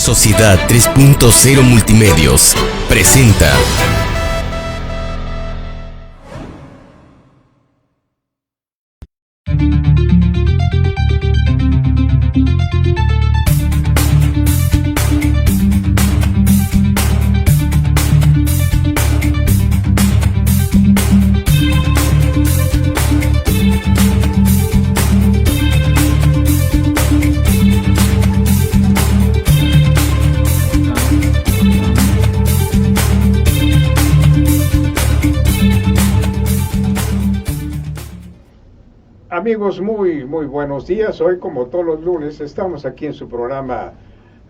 Sociedad 3.0 Multimedios presenta Amigos, muy buenos días. Hoy, como todos los lunes, estamos aquí en su programa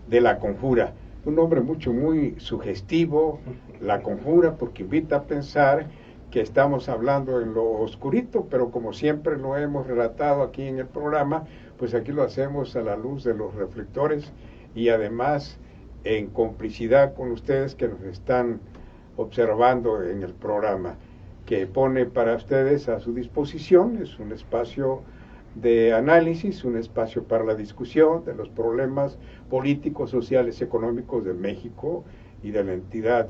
de La Conjura. Un nombre muy sugestivo, La Conjura, porque invita a pensar que estamos hablando en lo oscurito, pero como siempre lo hemos relatado aquí en el programa, pues aquí lo hacemos a la luz de los reflectores y además en complicidad con ustedes que nos están observando en el programa, que pone para ustedes a su disposición. Es un espacio de análisis, un espacio para la discusión de los problemas políticos, sociales, económicos de México y de la entidad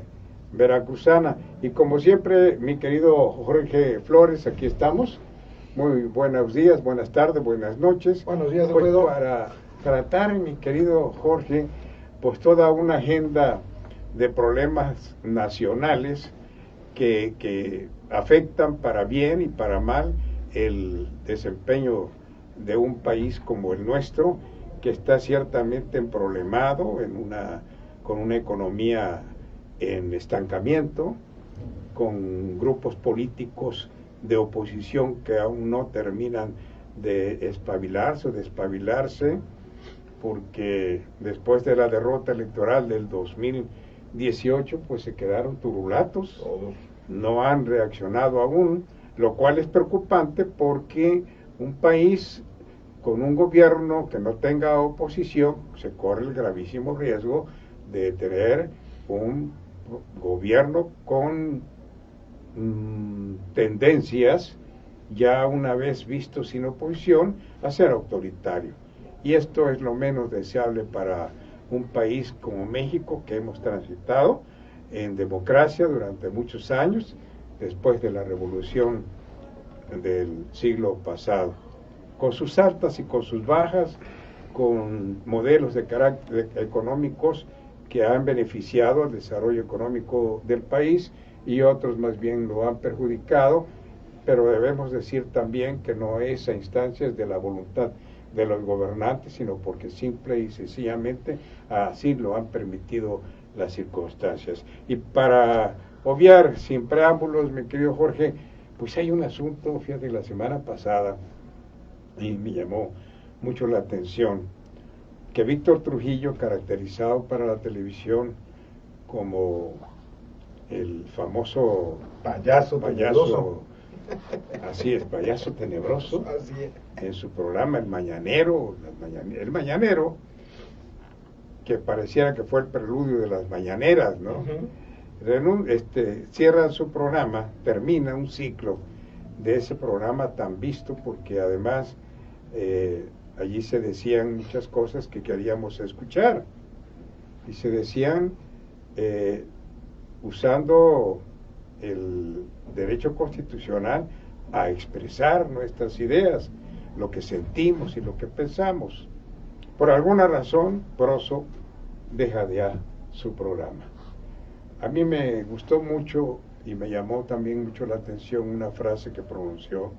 veracruzana. Y como siempre, mi querido Jorge Flores, aquí estamos. Muy buenos días, buenas tardes, buenas noches. Buenos días, pues Alfredo. Para tratar, mi querido Jorge, pues toda una agenda de problemas nacionales que afectan para bien y para mal el desempeño de un país como el nuestro, que está ciertamente emproblemado con una economía en estancamiento, con grupos políticos de oposición que aún no terminan de despabilarse, porque después de la derrota electoral del 2018, pues se quedaron turulatos. No han reaccionado aún, lo cual es preocupante porque un país con un gobierno que no tenga oposición se corre el gravísimo riesgo de tener un gobierno con tendencias, ya una vez visto sin oposición, a ser autoritario. Y esto es lo menos deseable para un país como México, que hemos transitado en democracia durante muchos años, después de la revolución del siglo pasado, con sus altas y con sus bajas, con modelos de carácter económicos que han beneficiado al desarrollo económico del país y otros más bien lo han perjudicado, pero debemos decir también que no es a instancias de la voluntad de los gobernantes, sino porque simple y sencillamente así lo han permitido las circunstancias. Y para obviar sin preámbulos, mi querido Jorge, pues hay un asunto, fíjate, la semana pasada, y me llamó mucho la atención, que Víctor Trujillo, caracterizado para la televisión como el famoso payaso tenebroso. Así es, payaso tenebroso, Así es. En su programa El Mañanero, que pareciera que fue el preludio de las mañaneras, ¿no? Cierra su programa, termina un ciclo de ese programa tan visto, porque además allí se decían muchas cosas que queríamos escuchar, y se decían usando el derecho constitucional a expresar nuestras ideas, lo que sentimos y lo que pensamos. Por alguna razón, Broso deja de su programa. A mí me gustó mucho y me llamó también mucho la atención una frase que pronunció,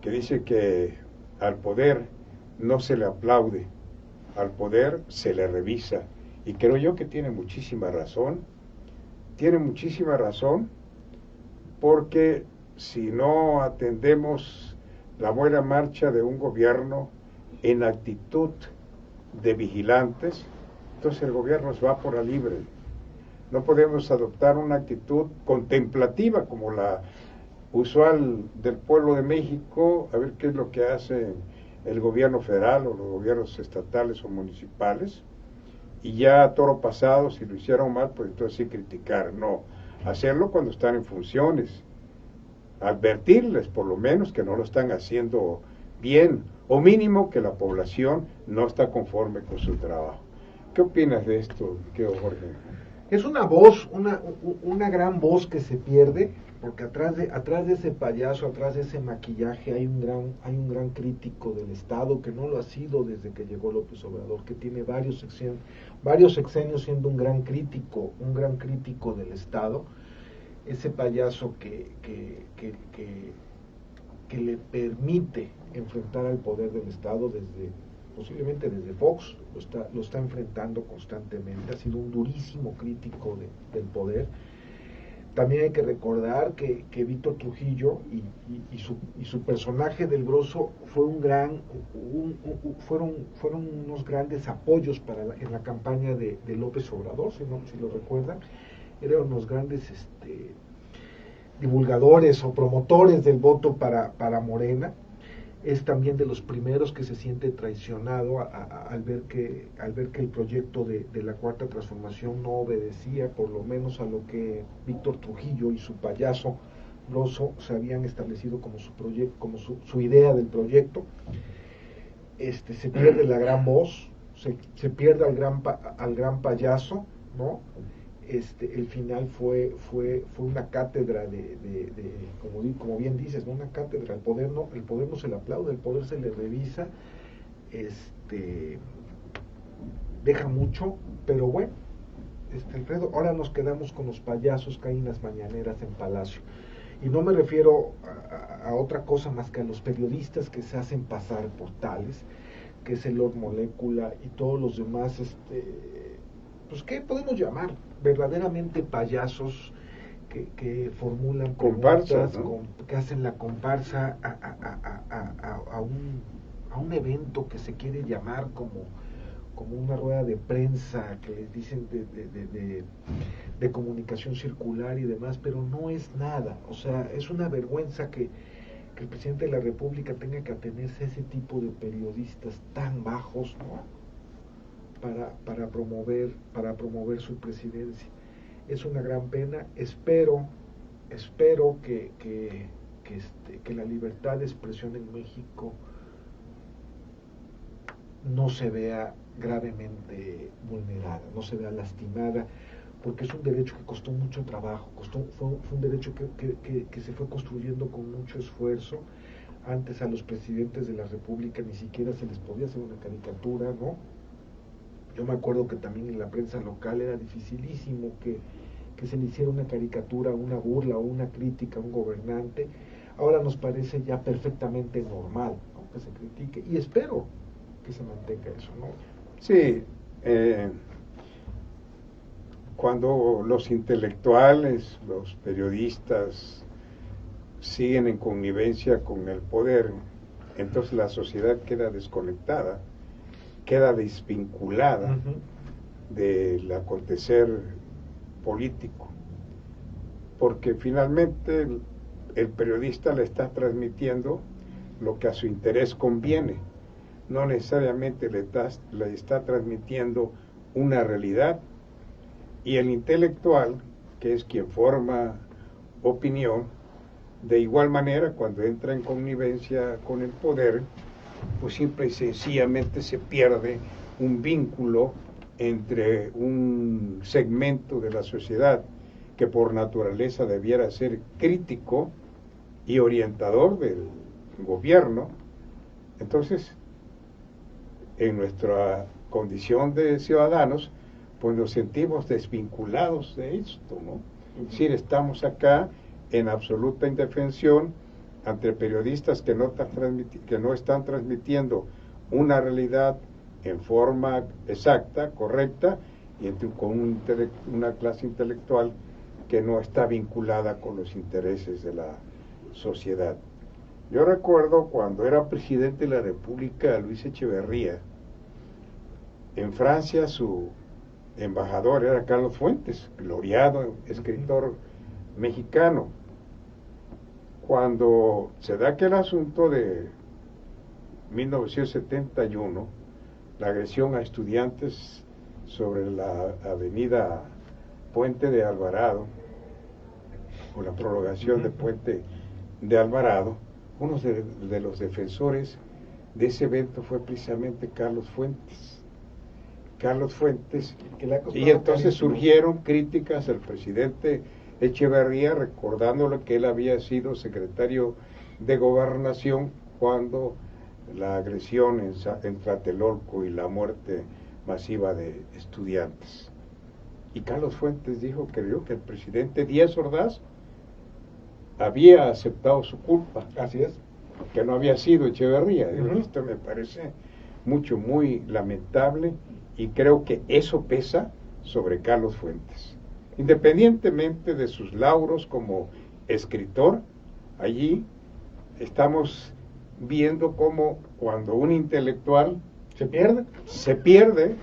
que dice que al poder no se le aplaude, al poder se le revisa. Y creo yo que tiene muchísima razón, porque si no atendemos la buena marcha de un gobierno en actitud de vigilantes, entonces el gobierno se va por la libre. No podemos adoptar una actitud contemplativa como la usual del pueblo de México, a ver qué es lo que hace el gobierno federal o los gobiernos estatales o municipales, y ya a toro pasado, si lo hicieron mal, pues entonces sí criticar. No, hacerlo cuando están en funciones, advertirles por lo menos que no lo están haciendo bien, o mínimo que la población no está conforme con su trabajo. ¿Qué opinas de esto, Jorge? Es una voz, una gran voz que se pierde, porque atrás de ese payaso, atrás de ese maquillaje, hay un gran crítico del Estado, que no lo ha sido desde que llegó López Obrador, que tiene varios sexenios siendo un gran crítico del Estado. Ese payaso que le permite enfrentar al poder del Estado posiblemente desde Fox, lo está enfrentando constantemente, ha sido un durísimo crítico del poder. También hay que recordar que Víctor Trujillo y su personaje del Grosso fue fueron unos grandes apoyos en la campaña de López Obrador, si lo recuerdan. Eran unos grandes divulgadores o promotores del voto para Morena. Es también de los primeros que se siente traicionado al ver que el proyecto de la Cuarta Transformación no obedecía por lo menos a lo que Víctor Trujillo y su payaso Grosso se habían establecido como su idea del proyecto. Se pierde la gran voz, se pierde al gran payaso, ¿no? El final fue una cátedra como bien dices, ¿no? Una cátedra. El poder no se le aplaude, el poder se le revisa, deja mucho, pero bueno, Alfredo, ahora nos quedamos con los payasos que hay en las mañaneras en Palacio, y no me refiero a otra cosa más que a los periodistas que se hacen pasar por tales, que es el Lord Molécula y todos los demás, pues ¿qué podemos llamar? Verdaderamente payasos que formulan comparsas, ¿no? Que hacen la comparsa a un evento que se quiere llamar como una rueda de prensa, que les dicen de comunicación circular y demás, pero no es nada. O sea, es una vergüenza que el presidente de la República tenga que atenerse a ese tipo de periodistas tan bajos, ¿no? para promover su presidencia. Es una gran pena. Espero que la libertad de expresión en México no se vea gravemente vulnerada, no se vea lastimada, porque es un derecho que costó mucho trabajo, fue un derecho que se fue construyendo con mucho esfuerzo. Antes a los presidentes de la República ni siquiera se les podía hacer una caricatura, ¿no? Yo me acuerdo que también en la prensa local era dificilísimo que se le hiciera una caricatura, una burla o una crítica a un gobernante. Ahora nos parece ya perfectamente normal, ¿no? Que se critique, y espero que se mantenga eso, ¿no? Sí, cuando los intelectuales, los periodistas siguen en connivencia con el poder, entonces la sociedad queda desconectada, queda desvinculada del acontecer político, porque finalmente el periodista le está transmitiendo lo que a su interés conviene, no necesariamente le está transmitiendo una realidad, y el intelectual, que es quien forma opinión, de igual manera cuando entra en connivencia con el poder, pues simple y sencillamente se pierde un vínculo entre un segmento de la sociedad que por naturaleza debiera ser crítico y orientador del gobierno. Entonces, en nuestra condición de ciudadanos, pues nos sentimos desvinculados de esto, ¿no? Es decir, estamos acá en absoluta indefensión ante periodistas que no están transmitiendo una realidad en forma exacta, correcta, y con una clase intelectual que no está vinculada con los intereses de la sociedad. Yo recuerdo cuando era presidente de la República Luis Echeverría, en Francia su embajador era Carlos Fuentes, gloriado escritor mexicano. Cuando se da aquel asunto de 1971, la agresión a estudiantes sobre la avenida Puente de Alvarado, o la prolongación de Puente de Alvarado, uno de los defensores de ese evento fue precisamente Carlos Fuentes, Carlos Fuentes, Que le ha costado y entonces carísimo. surgieron críticas al presidente Echeverría, recordándole que él había sido secretario de Gobernación cuando la agresión en Tlatelolco y la muerte masiva de estudiantes. Y Carlos Fuentes dijo, creo, que el presidente Díaz Ordaz había aceptado su culpa, Así es. que no había sido Echeverría. Ujú. Esto me parece muy lamentable, y creo que eso pesa sobre Carlos Fuentes. Independientemente de sus lauros como escritor, allí estamos viendo cómo cuando un intelectual Se pierde.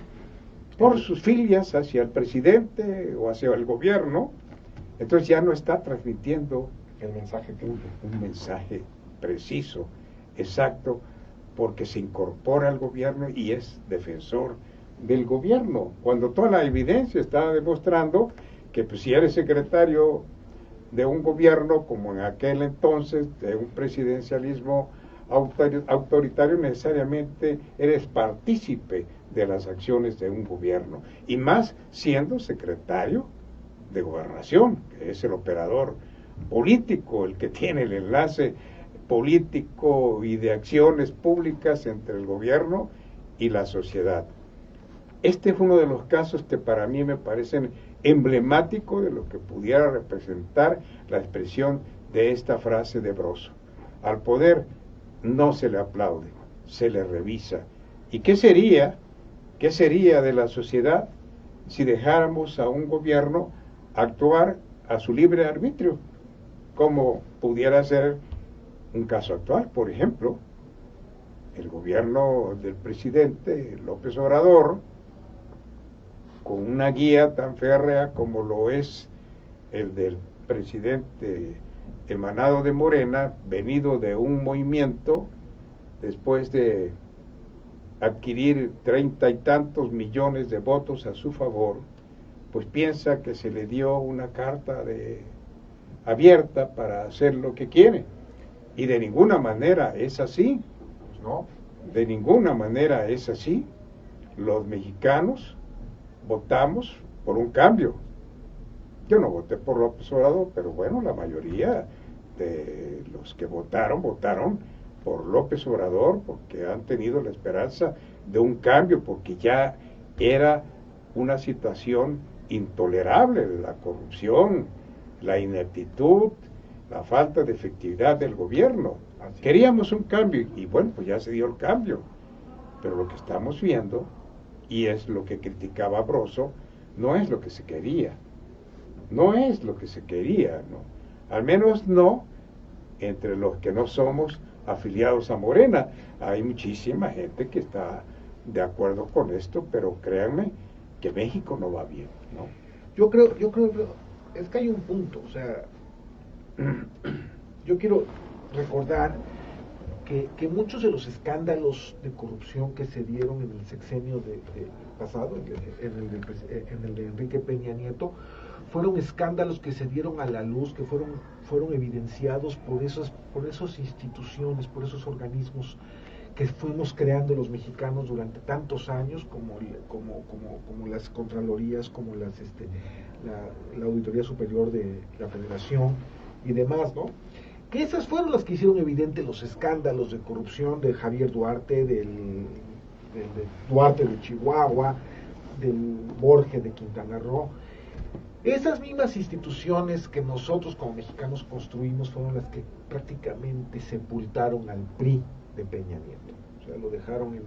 por sus filias hacia el presidente o hacia el gobierno, entonces ya no está transmitiendo El mensaje que un mensaje preciso, exacto, porque se incorpora al gobierno y es defensor del gobierno, cuando toda la evidencia está demostrando que pues, si eres secretario de un gobierno como en aquel entonces, de un presidencialismo autoritario, necesariamente eres partícipe de las acciones de un gobierno, y más siendo secretario de Gobernación, que es el operador político, el que tiene el enlace político y de acciones públicas entre el gobierno y la sociedad. Este es uno de los casos que para mí me parecen emblemáticos de lo que pudiera representar la expresión de esta frase de Broso. Al poder no se le aplaude, se le revisa. ¿Y qué sería de la sociedad si dejáramos a un gobierno actuar a su libre arbitrio, como pudiera ser un caso actual? Por ejemplo, el gobierno del presidente López Obrador, con una guía tan férrea como lo es el del presidente emanado de Morena, venido de un movimiento después de adquirir 30 y tantos millones de votos a su favor, pues piensa que se le dio una carta abierta para hacer lo que quiere. Y de ninguna manera es así. Pues no. De ninguna manera es así. Los mexicanos votamos por un cambio. Yo no voté por López Obrador, pero bueno, la mayoría de los que votaron por López Obrador, porque han tenido la esperanza de un cambio, porque ya era una situación intolerable, la corrupción, la ineptitud, la falta de efectividad del gobierno. Queríamos un cambio, y bueno, pues ya se dio el cambio. Pero lo que estamos viendo, y es lo que criticaba Broso, no es lo que se quería. No es lo que se quería, ¿no? Al menos no entre los que no somos afiliados a Morena. Hay muchísima gente que está de acuerdo con esto, pero créanme que México no va bien, ¿no? Yo creo, es que hay un punto, o sea, yo quiero recordar que muchos de los escándalos de corrupción que se dieron en el sexenio pasado, en el de Enrique Peña Nieto, fueron escándalos que se dieron a la luz, que fueron evidenciados por esas instituciones, por esos organismos que fuimos creando los mexicanos durante tantos años, como las Contralorías, como la Auditoría Superior de la Federación y demás, ¿no? Que esas fueron las que hicieron evidente los escándalos de corrupción de Javier Duarte, del Duarte de Chihuahua, del Borges de Quintana Roo. Esas mismas instituciones que nosotros como mexicanos construimos fueron las que prácticamente sepultaron al PRI de Peña Nieto. O sea, lo dejaron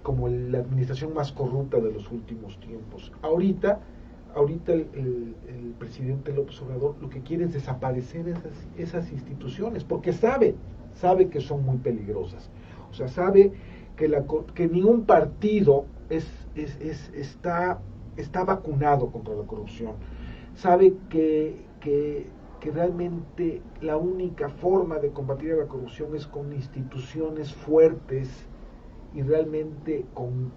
como la administración más corrupta de los últimos tiempos. Ahorita el presidente López Obrador lo que quiere es desaparecer esas instituciones, porque sabe que son muy peligrosas. O sea, sabe que ningún partido está vacunado contra la corrupción. Sabe que realmente la única forma de combatir la corrupción es con instituciones fuertes y realmente con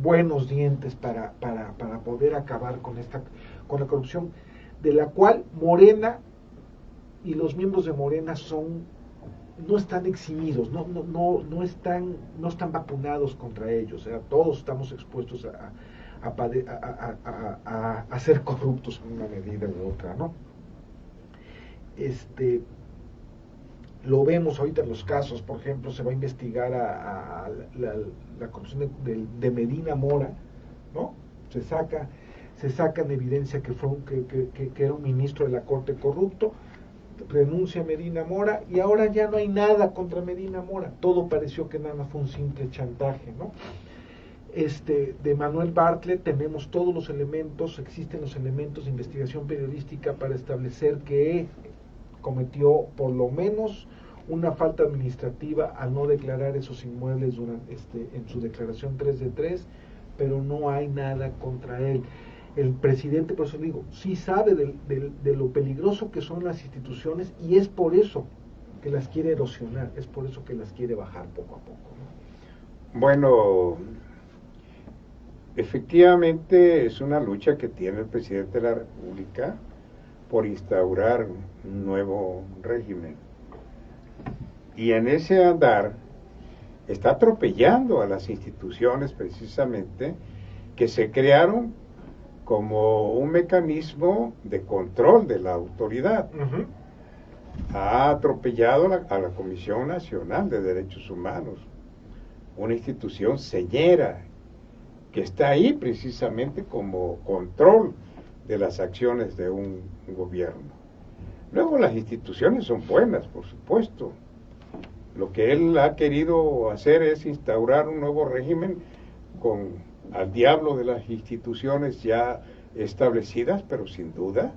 buenos dientes para poder acabar con la corrupción, de la cual Morena y los miembros de Morena son no están eximidos, no están vacunados contra ellos. O sea, todos estamos expuestos a ser corruptos en una medida u otra, ¿no? Lo vemos ahorita en los casos. Por ejemplo, se va a investigar a la corrupción de Medina Mora, ¿no? Se saca en evidencia que era un ministro de la Corte corrupto, renuncia a Medina Mora, y ahora ya no hay nada contra Medina Mora. Todo pareció que nada más fue un simple chantaje, ¿no? De Manuel Bartlett tenemos todos los elementos, existen los elementos de investigación periodística para establecer que cometió por lo menos una falta administrativa al no declarar esos inmuebles en su declaración 3 de 3, pero no hay nada contra él. El presidente, por eso digo, sí sabe de lo peligroso que son las instituciones, y es por eso que las quiere erosionar, es por eso que las quiere bajar poco a poco, ¿no? Bueno, efectivamente es una lucha que tiene el presidente de la República por instaurar un nuevo régimen, y en ese andar está atropellando a las instituciones precisamente que se crearon como un mecanismo de control de la autoridad. Uh-huh. Ha atropellado a la Comisión Nacional de Derechos Humanos, una institución señera que está ahí precisamente como control de las acciones de un gobierno. Luego, las instituciones son buenas, por supuesto. Lo que él ha querido hacer es instaurar un nuevo régimen al diablo de las instituciones ya establecidas, pero sin duda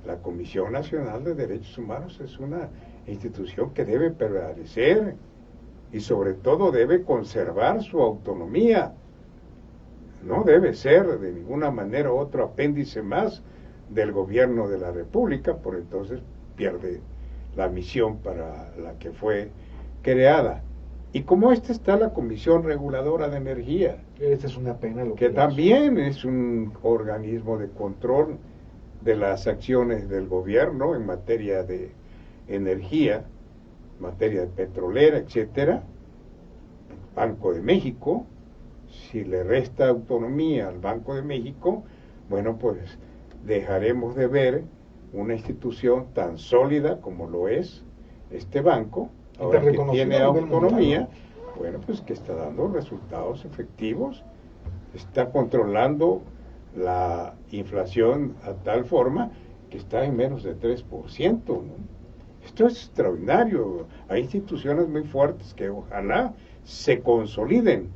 la Comisión Nacional de Derechos Humanos es una institución que debe prevalecer y sobre todo debe conservar su autonomía. No debe ser de ninguna manera otro apéndice más del gobierno de la República, por entonces pierde la misión para la que fue creada. Y como está la Comisión Reguladora de Energía. Esa es una pena. Que también es un organismo de control de las acciones del gobierno en materia de energía, materia petrolera, etcétera. Banco de México, si le resta autonomía al Banco de México, bueno, pues dejaremos de ver una institución tan sólida como lo es este banco, ahora que tiene autonomía, bueno, pues que está dando resultados efectivos, está controlando la inflación a tal forma que está en menos de 3%, ¿no? Esto es extraordinario. Hay instituciones muy fuertes que ojalá se consoliden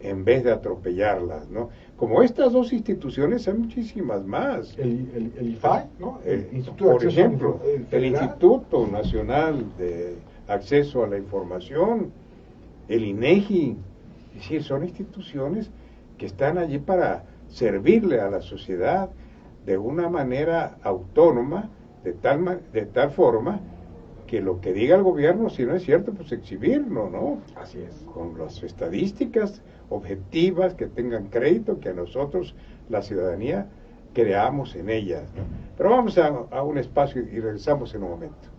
en vez de atropellarlas, ¿no? Como estas dos instituciones hay muchísimas más. El IFAI, ¿no? Por ejemplo, el Instituto Nacional de Acceso a la Información, el INEGI, es decir, son instituciones que están allí para servirle a la sociedad de una manera autónoma, de tal forma que lo que diga el gobierno, si no es cierto, pues exhibirlo, ¿no? Así es. Con las estadísticas objetivas, que tengan crédito, que a nosotros, la ciudadanía, creamos en ellas, ¿no? Pero vamos a un espacio y regresamos en un momento.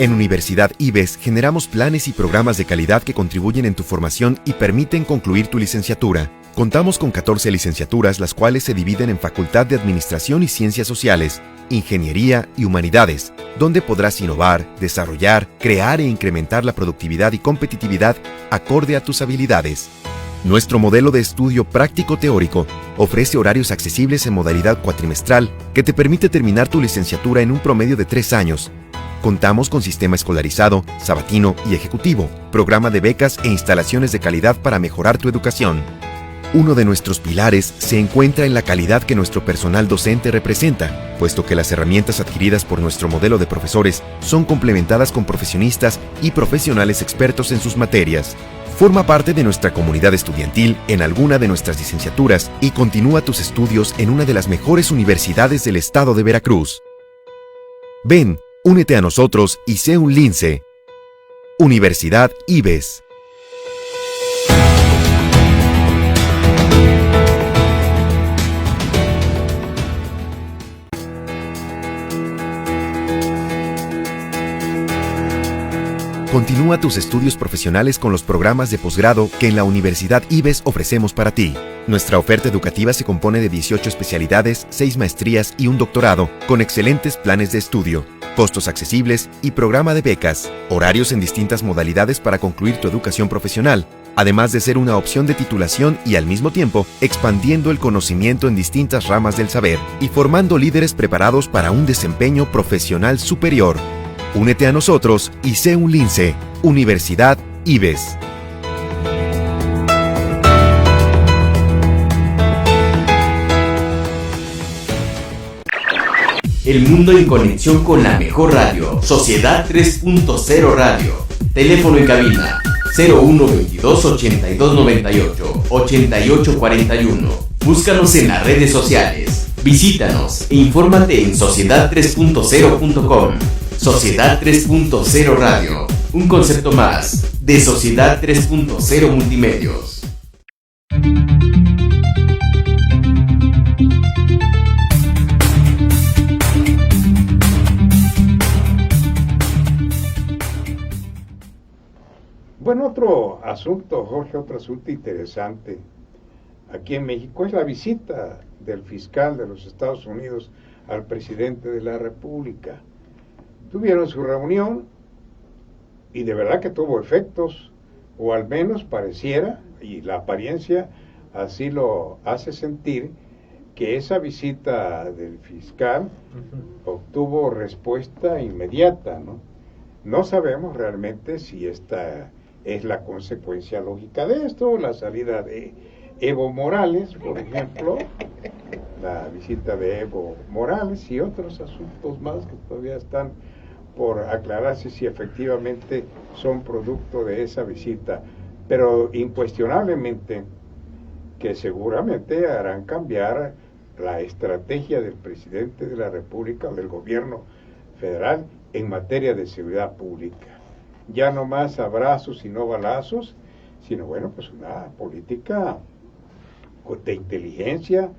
En Universidad IBES generamos planes y programas de calidad que contribuyen en tu formación y permiten concluir tu licenciatura. Contamos con 14 licenciaturas, las cuales se dividen en Facultad de Administración y Ciencias Sociales, Ingeniería y Humanidades, donde podrás innovar, desarrollar, crear e incrementar la productividad y competitividad acorde a tus habilidades. Nuestro modelo de estudio práctico-teórico ofrece horarios accesibles en modalidad cuatrimestral que te permite terminar tu licenciatura en un promedio de 3 años. Contamos con sistema escolarizado, sabatino y ejecutivo, programa de becas e instalaciones de calidad para mejorar tu educación. Uno de nuestros pilares se encuentra en la calidad que nuestro personal docente representa, puesto que las herramientas adquiridas por nuestro modelo de profesores son complementadas con profesionistas y profesionales expertos en sus materias. Forma parte de nuestra comunidad estudiantil en alguna de nuestras licenciaturas y continúa tus estudios en una de las mejores universidades del estado de Veracruz. Ven, únete a nosotros y sé un lince. Universidad IBES. Continúa tus estudios profesionales con los programas de posgrado que en la Universidad IBES ofrecemos para ti. Nuestra oferta educativa se compone de 18 especialidades, 6 maestrías y un doctorado, con excelentes planes de estudio, costos accesibles y programa de becas, horarios en distintas modalidades para concluir tu educación profesional, además de ser una opción de titulación y al mismo tiempo expandiendo el conocimiento en distintas ramas del saber y formando líderes preparados para un desempeño profesional superior. Únete a nosotros y sé un lince. Universidad IBES. El mundo en conexión con la mejor radio. Sociedad 3.0 Radio. Teléfono en cabina 0122 8298 8841. Búscanos en las redes sociales. Visítanos e infórmate en sociedad3.0.com. Sociedad 3.0 Radio, un concepto más de Sociedad 3.0 Multimedios. Bueno, otro asunto, Jorge, otro asunto interesante aquí en México es la visita del fiscal de los Estados Unidos al presidente de la República. Tuvieron su reunión y de verdad que tuvo efectos, o al menos pareciera, y la apariencia así lo hace sentir, que esa visita del fiscal obtuvo respuesta inmediata, ¿no? No sabemos realmente si esta es la consecuencia lógica de esto, la salida de Evo Morales, por ejemplo, la visita de Evo Morales y otros asuntos más que todavía están por aclararse si efectivamente son producto de esa visita, pero incuestionablemente que seguramente harán cambiar la estrategia del presidente de la República o del gobierno federal en materia de seguridad pública. Ya no más abrazos y no balazos, sino bueno, pues una política de inteligencia,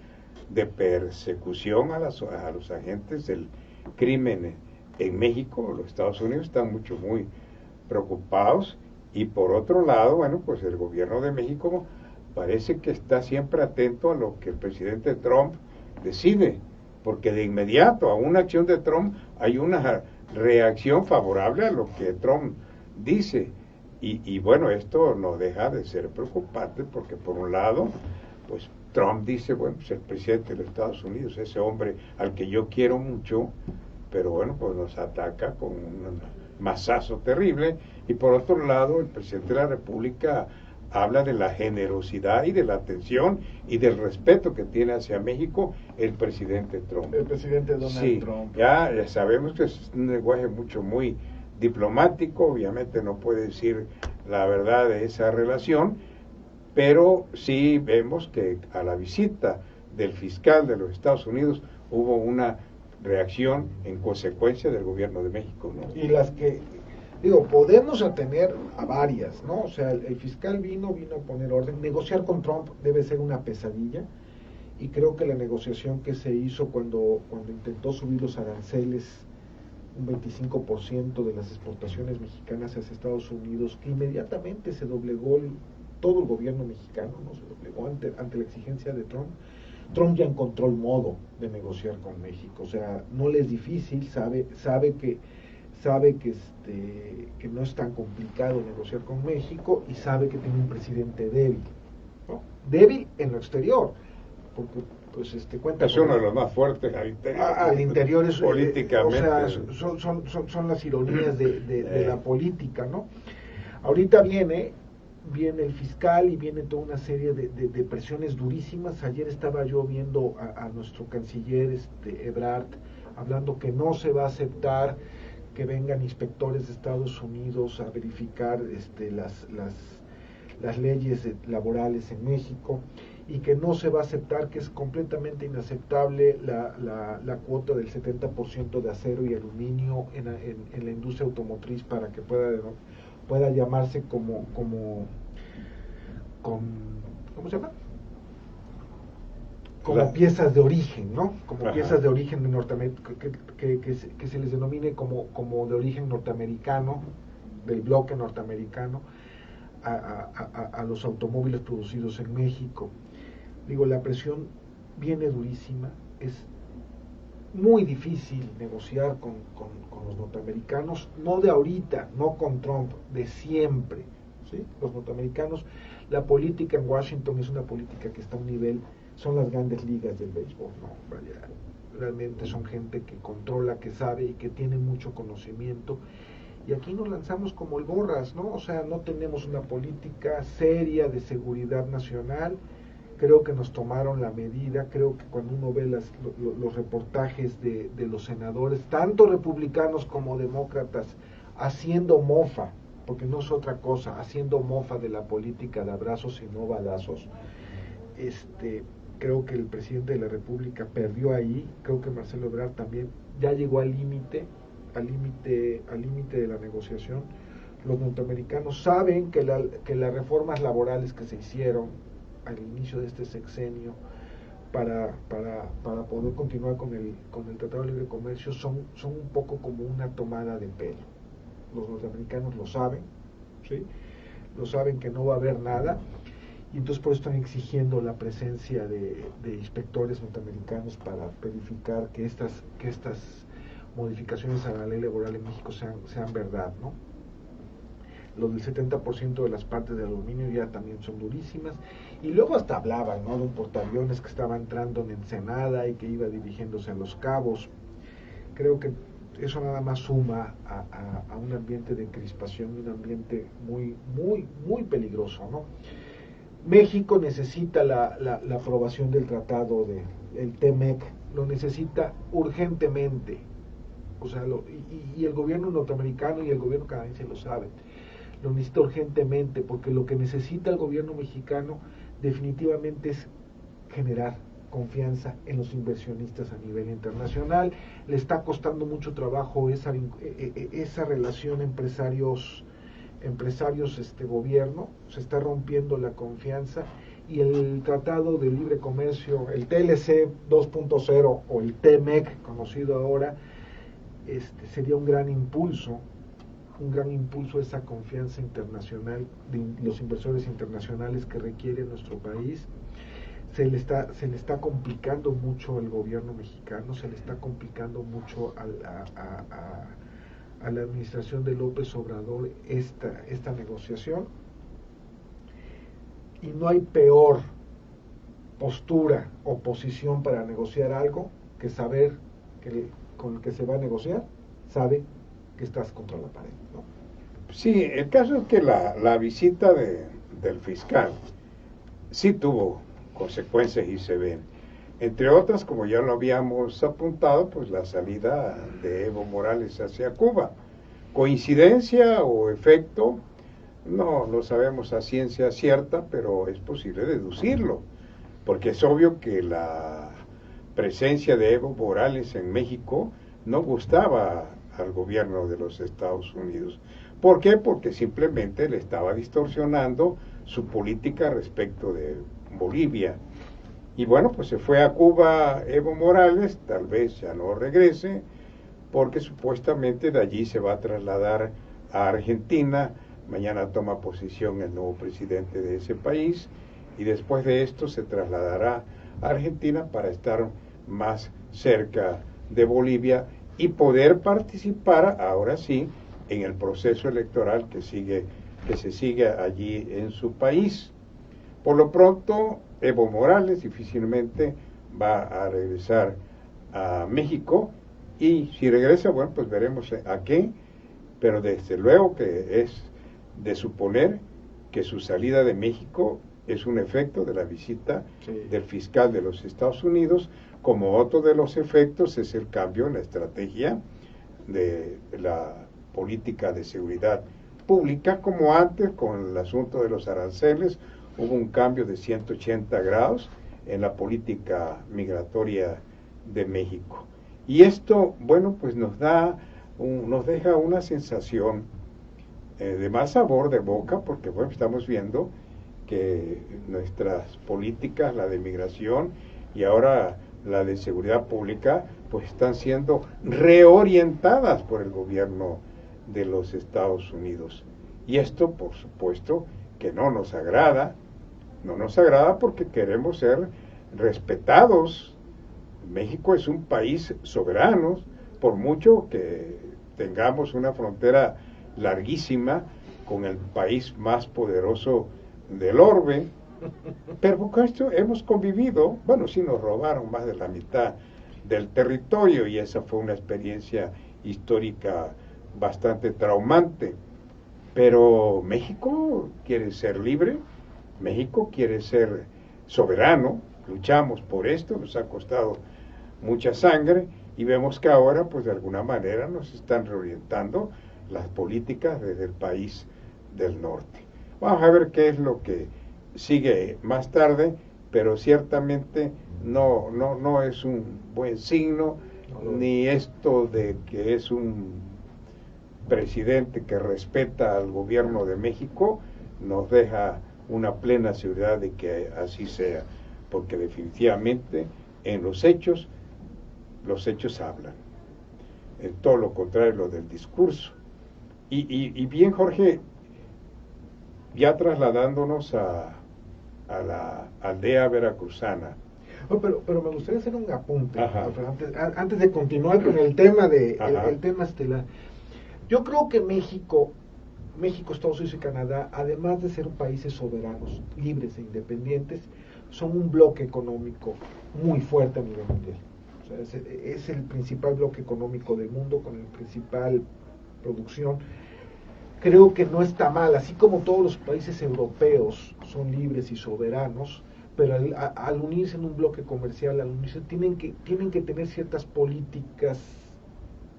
de persecución a los agentes del crimen en México. Los Estados Unidos están muy preocupados y por otro lado, bueno, pues el gobierno de México parece que está siempre atento a lo que el presidente Trump decide, porque de inmediato a una acción de Trump hay una reacción favorable a lo que Trump dice y bueno, esto no deja de ser preocupante porque por un lado, pues Trump dice, bueno, pues el presidente de los Estados Unidos, ese hombre al que yo quiero mucho, pero bueno, pues nos ataca con un mazazo terrible, y por otro lado el presidente de la República habla de la generosidad y de la atención y del respeto que tiene hacia México el presidente Trump. El presidente Donald Trump. Ya sabemos que es un lenguaje muy diplomático, obviamente no puede decir la verdad de esa relación, pero sí vemos que a la visita del fiscal de los Estados Unidos hubo una reacción en consecuencia del gobierno de México, ¿no? Y las que, podemos atener a varias, ¿no? O sea, el fiscal vino a poner orden. Negociar con Trump debe ser una pesadilla, y creo que la negociación que se hizo cuando intentó subir los aranceles un 25% de las exportaciones mexicanas hacia Estados Unidos, que inmediatamente se doblegó todo el gobierno mexicano, ¿no? Se doblegó ante la exigencia de Trump. Trump ya encontró el modo de negociar con México, o sea, no le es difícil, sabe que no es tan complicado negociar con México, y sabe que tiene un presidente débil, ¿no? Débil en lo exterior, porque pues cuenta es uno de los más fuertes al interior. Al interior es políticamente. O sea, son las ironías de la política, ¿no? Ahorita viene el fiscal y viene toda una serie de presiones durísimas. Ayer estaba yo viendo a nuestro canciller Ebrard hablando que no se va a aceptar que vengan inspectores de Estados Unidos a verificar las leyes laborales en México, y que no se va a aceptar, que es completamente inaceptable la cuota del 70% de acero y aluminio en la industria automotriz para que pueda llamarse ¿cómo se llama? Como piezas de origen, ¿no? Como Ajá. Piezas de origen de Norteamérica, que se les denomine como de origen norteamericano, del bloque norteamericano, a los automóviles producidos en México. Digo, la presión viene durísima, es muy difícil negociar con los norteamericanos, no de ahorita, no con Trump, de siempre, ¿sí? Los norteamericanos, la política en Washington es una política que está a un nivel, son las grandes ligas del béisbol, ¿no? Vaya, realmente son gente que controla, que sabe y que tiene mucho conocimiento, y aquí nos lanzamos como el gorras, ¿no? O sea, no tenemos una política seria de seguridad nacional. Creo que nos tomaron la medida. Creo que cuando uno ve los reportajes de los senadores, tanto republicanos como demócratas, haciendo mofa, porque no es otra cosa, haciendo mofa de la política de abrazos y no balazos, creo que el presidente de la República perdió ahí. Creo que Marcelo Ebrard también ya llegó al límite de la negociación. Los norteamericanos saben que las reformas laborales que se hicieron al inicio de este sexenio para poder continuar con el Tratado de Libre Comercio son un poco como una tomada de pelo. Los norteamericanos lo saben, ¿sí? Lo saben que no va a haber nada, y entonces por eso están exigiendo la presencia de inspectores norteamericanos para verificar que estas modificaciones a la ley laboral en México sean verdad, ¿no? Lo del 70% de las partes de aluminio ya también son durísimas, y luego hasta hablaban, ¿no?, de un portaaviones que estaba entrando en Ensenada y que iba dirigiéndose a Los Cabos. Creo que eso nada más suma a un ambiente de crispación, un ambiente muy, muy, muy peligroso, ¿no? México necesita la aprobación del tratado del TMEC, lo necesita urgentemente, o sea, y el gobierno norteamericano y el gobierno canadiense lo saben. Lo necesita urgentemente, porque lo que necesita el gobierno mexicano definitivamente es generar confianza en los inversionistas a nivel internacional. Le está costando mucho trabajo esa relación empresarios-gobierno, se está rompiendo la confianza, y el Tratado de Libre Comercio, el TLC 2.0 o el TMEC, conocido ahora, sería un gran impulso a esa confianza internacional de los inversores internacionales que requiere nuestro país. Se le está complicando mucho al gobierno mexicano, se le está complicando mucho a la administración de López Obrador esta negociación, y no hay peor postura o posición para negociar algo que saber que con el que se va a negociar sabe que estás contra la pared, ¿no? Sí, el caso es que la visita del fiscal sí tuvo consecuencias y se ven. Entre otras, como ya lo habíamos apuntado, pues la salida de Evo Morales hacia Cuba. ¿Coincidencia o efecto? No lo sabemos a ciencia cierta, pero es posible deducirlo, porque es obvio que la presencia de Evo Morales en México no gustaba al gobierno de los Estados Unidos. ¿Por qué? Porque simplemente le estaba distorsionando su política respecto de Bolivia. Y bueno, pues se fue a Cuba Evo Morales, tal vez ya no regrese, porque supuestamente de allí se va a trasladar a Argentina. Mañana toma posición el nuevo presidente de ese país, y después de esto se trasladará a Argentina para estar más cerca de Bolivia y poder participar ahora sí en el proceso electoral que se sigue allí en su país. Por lo pronto, Evo Morales difícilmente va a regresar a México, y si regresa, bueno, pues veremos a qué, pero desde luego que es de suponer que su salida de México es un efecto de la visita del fiscal de los Estados Unidos, como otro de los efectos es el cambio en la estrategia de la política de seguridad pública, como antes con el asunto de los aranceles, hubo un cambio de 180 grados en la política migratoria de México. Y esto, bueno, pues nos deja una sensación de mal sabor de boca, porque bueno, estamos viendo que nuestras políticas, la de migración y ahora la de seguridad pública, pues están siendo reorientadas por el gobierno de los Estados Unidos. Y esto, por supuesto, que no nos agrada porque queremos ser respetados. México es un país soberano, por mucho que tengamos una frontera larguísima con el país más poderoso del orbe, pero con esto hemos convivido. Bueno, sí nos robaron más de la mitad del territorio y esa fue una experiencia histórica bastante traumante, pero México quiere ser libre, México quiere ser soberano, luchamos por esto, nos ha costado mucha sangre y vemos que ahora pues de alguna manera nos están reorientando las políticas desde el país del norte. Vamos a ver qué es lo que sigue más tarde, pero ciertamente no es un buen signo, ni esto de que es un presidente que respeta al gobierno de México nos deja una plena seguridad de que así sea, porque definitivamente en los hechos hablan, en todo lo contrario lo del discurso. Y bien, Jorge, ya trasladándonos a la aldea veracruzana. Pero me gustaría hacer un apunte antes de continuar con el tema el tema estelar. Yo creo que México, Estados Unidos y Canadá, además de ser países soberanos, libres e independientes, son un bloque económico muy fuerte a nivel mundial. O sea, es el principal bloque económico del mundo, con el principal producción. Creo que no está mal, así como todos los países europeos son libres y soberanos, pero al unirse en un bloque comercial, al unirse, tienen que tener ciertas políticas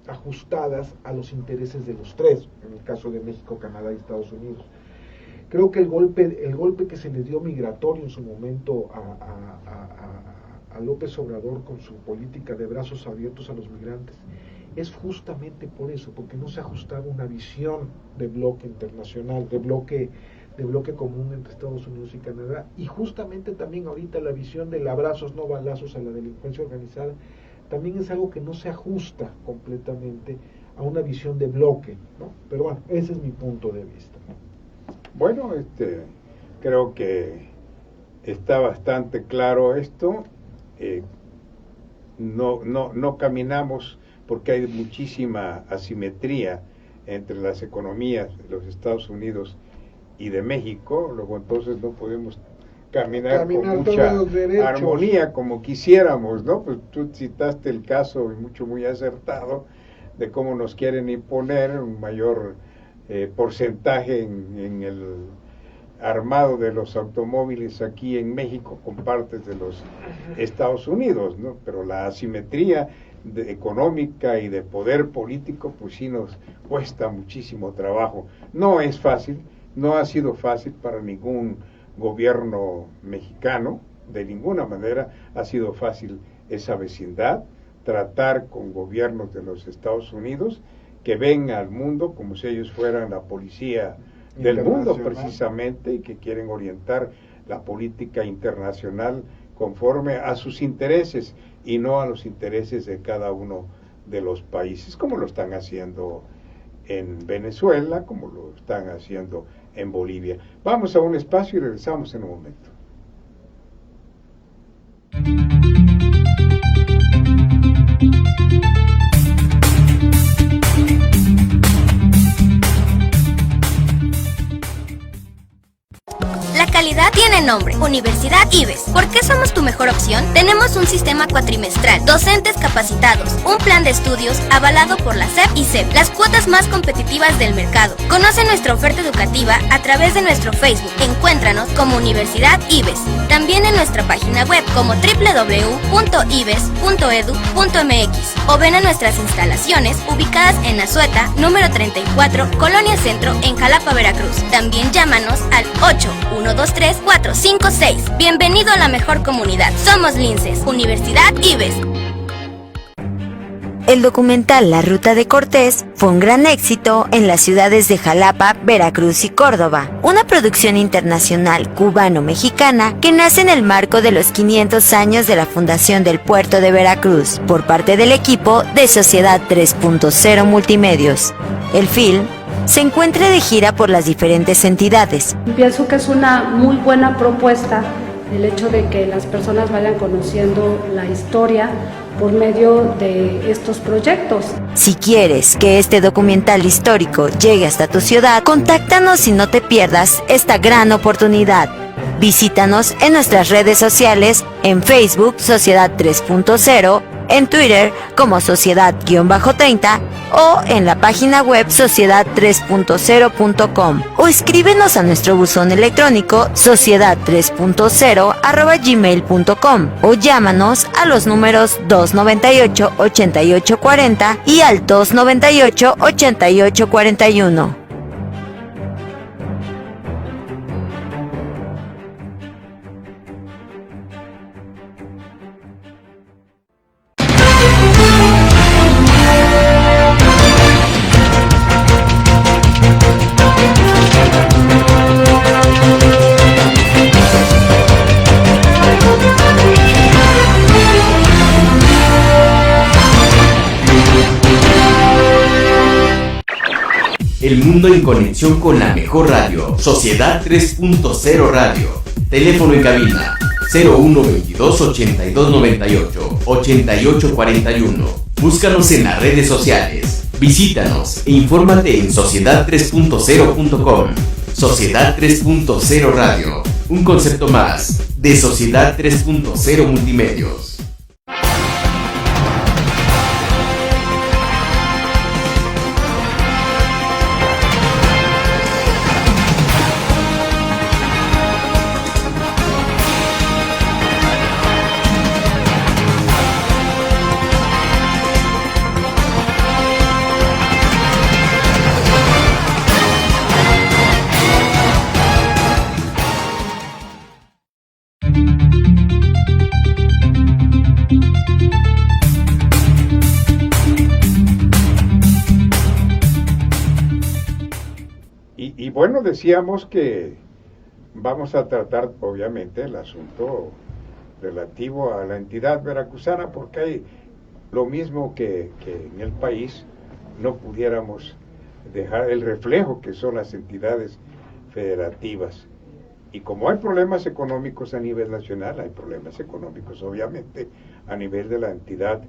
ajustadas a los intereses de los tres, en el caso de México, Canadá y Estados Unidos. Creo que el golpe que se le dio migratorio en su momento a López Obrador con su política de brazos abiertos a los migrantes es justamente por eso, porque no se ajustaba una visión de bloque internacional, de bloque común entre Estados Unidos y Canadá, y justamente también ahorita la visión del abrazos no balazos a la delincuencia organizada también es algo que no se ajusta completamente a una visión de bloque, ¿no? Pero bueno, ese es mi punto de vista, ¿no? Bueno, creo que está bastante claro esto. No caminamos porque hay muchísima asimetría entre las economías de los Estados Unidos y de México, luego entonces no podemos caminar con mucha armonía como quisiéramos, ¿no? Pues tú citaste el caso, y muy acertado, de cómo nos quieren imponer un mayor porcentaje en el armado de los automóviles aquí en México con partes de los Estados Unidos, ¿no? Pero la asimetría económica y de poder político pues sí nos cuesta muchísimo trabajo. No es fácil, no ha sido fácil para ningún gobierno mexicano, de ninguna manera ha sido fácil esa vecindad, tratar con gobiernos de los Estados Unidos que ven al mundo como si ellos fueran la policía del mundo precisamente, y que quieren orientar la política internacional conforme a sus intereses y no a los intereses de cada uno de los países, como lo están haciendo en Venezuela, como lo están haciendo en Bolivia. Vamos a un espacio y regresamos en un momento. La calidad tiene buen nombre, Universidad IBES. ¿Por qué somos tu mejor opción? Tenemos un sistema cuatrimestral, docentes capacitados, un plan de estudios avalado por la SEP y CEP, las cuotas más competitivas del mercado. Conoce nuestra oferta educativa a través de nuestro Facebook. Encuéntranos como Universidad IBES. También en nuestra página web como www.ibes.edu.mx o ven a nuestras instalaciones ubicadas en Azueta, número 34, Colonia Centro, en Jalapa, Veracruz. También llámanos al 8123-456. Bienvenido a la mejor comunidad. Somos Linces, Universidad IBES. El documental La Ruta de Cortés fue un gran éxito en las ciudades de Jalapa, Veracruz y Córdoba, una producción internacional cubano-mexicana que nace en el marco de los 500 años de la fundación del puerto de Veracruz por parte del equipo de Sociedad 3.0 Multimedios. El film se encuentra de gira por las diferentes entidades. Pienso que es una muy buena propuesta el hecho de que las personas vayan conociendo la historia por medio de estos proyectos. Si quieres que este documental histórico llegue hasta tu ciudad, contáctanos y no te pierdas esta gran oportunidad. Visítanos en nuestras redes sociales, en Facebook Sociedad 3.0, en Twitter como Sociedad-30 o en la página web sociedad3.0.com o escríbenos a nuestro buzón electrónico sociedad3.0@gmail.com o llámanos a los números 298-8840 y al 298-8841. El mundo en conexión con la mejor radio, Sociedad 3.0 Radio. Teléfono en cabina 0122 8298 8841. Búscanos en las redes sociales. Visítanos e infórmate en sociedad3.0.com. Sociedad 3.0 Radio. Un concepto más de Sociedad 3.0 Multimedios. Y bueno, decíamos que vamos a tratar obviamente el asunto relativo a la entidad veracruzana, porque hay lo mismo que en el país, no pudiéramos dejar el reflejo que son las entidades federativas. Y como hay problemas económicos a nivel nacional, hay problemas económicos obviamente a nivel de la entidad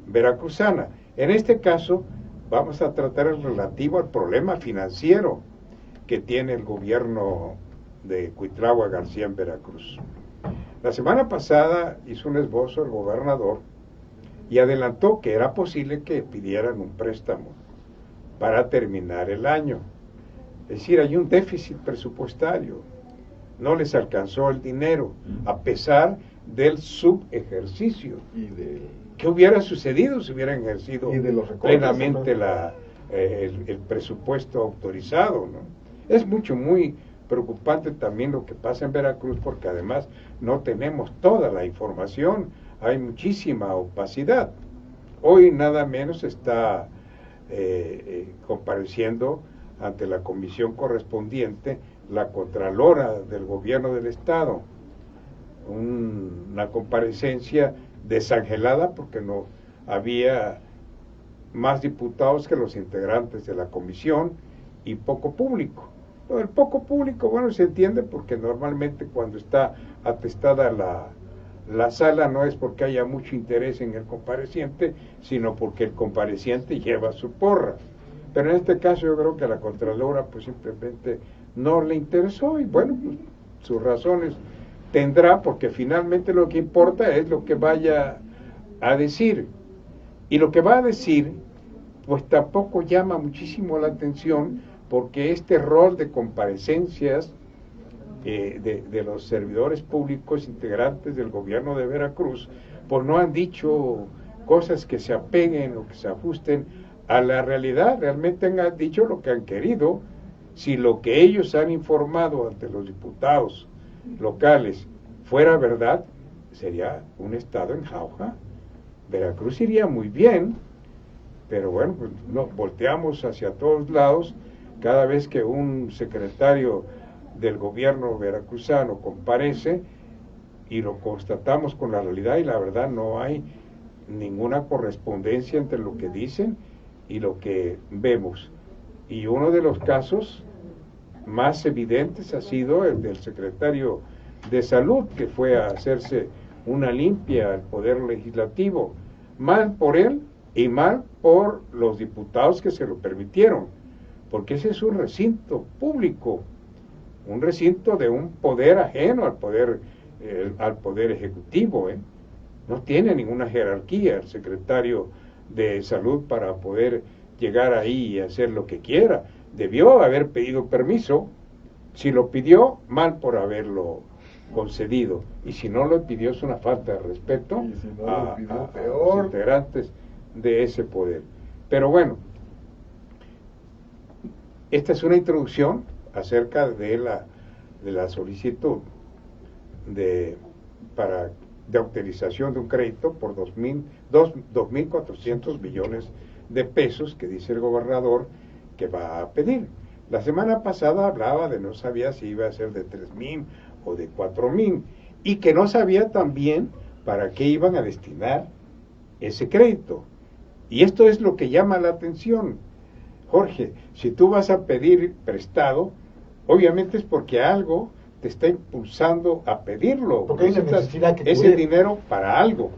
veracruzana. En este caso vamos a tratar el relativo al problema financiero que tiene el gobierno de Cuitlahua García en Veracruz. La semana pasada hizo un esbozo el gobernador y adelantó que era posible que pidieran un préstamo para terminar el año. Es decir, hay un déficit presupuestario, no les alcanzó el dinero, a pesar del subejercicio. ¿Qué hubiera sucedido si hubieran ejercido plenamente el presupuesto autorizado, ¿no? Es muy preocupante también lo que pasa en Veracruz, porque además no tenemos toda la información, hay muchísima opacidad. Hoy nada menos está compareciendo ante la comisión correspondiente la Contralora del Gobierno del Estado, una comparecencia desangelada porque no había más diputados que los integrantes de la comisión y poco público. El poco público, bueno, se entiende porque normalmente cuando está atestada la sala no es porque haya mucho interés en el compareciente, sino porque el compareciente lleva su porra. Pero en este caso yo creo que a la Contralora pues simplemente no le interesó y bueno, pues, sus razones tendrá, porque finalmente lo que importa es lo que vaya a decir. Y lo que va a decir, pues tampoco llama muchísimo la atención, porque este rol de comparecencias de los servidores públicos integrantes del gobierno de Veracruz, pues no han dicho cosas que se apeguen o que se ajusten a la realidad, realmente han dicho lo que han querido. Si lo que ellos han informado ante los diputados locales fuera verdad, sería un estado en jauja. Veracruz iría muy bien, pero bueno, pues no, volteamos hacia todos lados cada vez que un secretario del gobierno veracruzano comparece y lo constatamos con la realidad, y la verdad no hay ninguna correspondencia entre lo que dicen y lo que vemos. Y uno de los casos más evidentes ha sido el del secretario de Salud, que fue a hacerse una limpia al Poder Legislativo. Mal por él y mal por los diputados que se lo permitieron, porque ese es un recinto público, un recinto de un poder ajeno al poder ejecutivo, No tiene ninguna jerarquía el secretario de Salud para poder llegar ahí y hacer lo que quiera. Debió haber pedido permiso. Si lo pidió, mal por haberlo concedido, y si no lo pidió, es una falta de respeto a los integrantes de ese poder. Pero bueno, esta es una introducción acerca de la solicitud de autorización de un crédito por 2.400 millones de pesos que dice el gobernador que va a pedir. La semana pasada hablaba de no sabía si iba a ser de 3.000 o de 4.000, y que no sabía también para qué iban a destinar ese crédito. Y esto es lo que llama la atención. Jorge, si tú vas a pedir prestado, obviamente es porque algo te está impulsando a pedirlo, porque necesitas ese dinero para algo.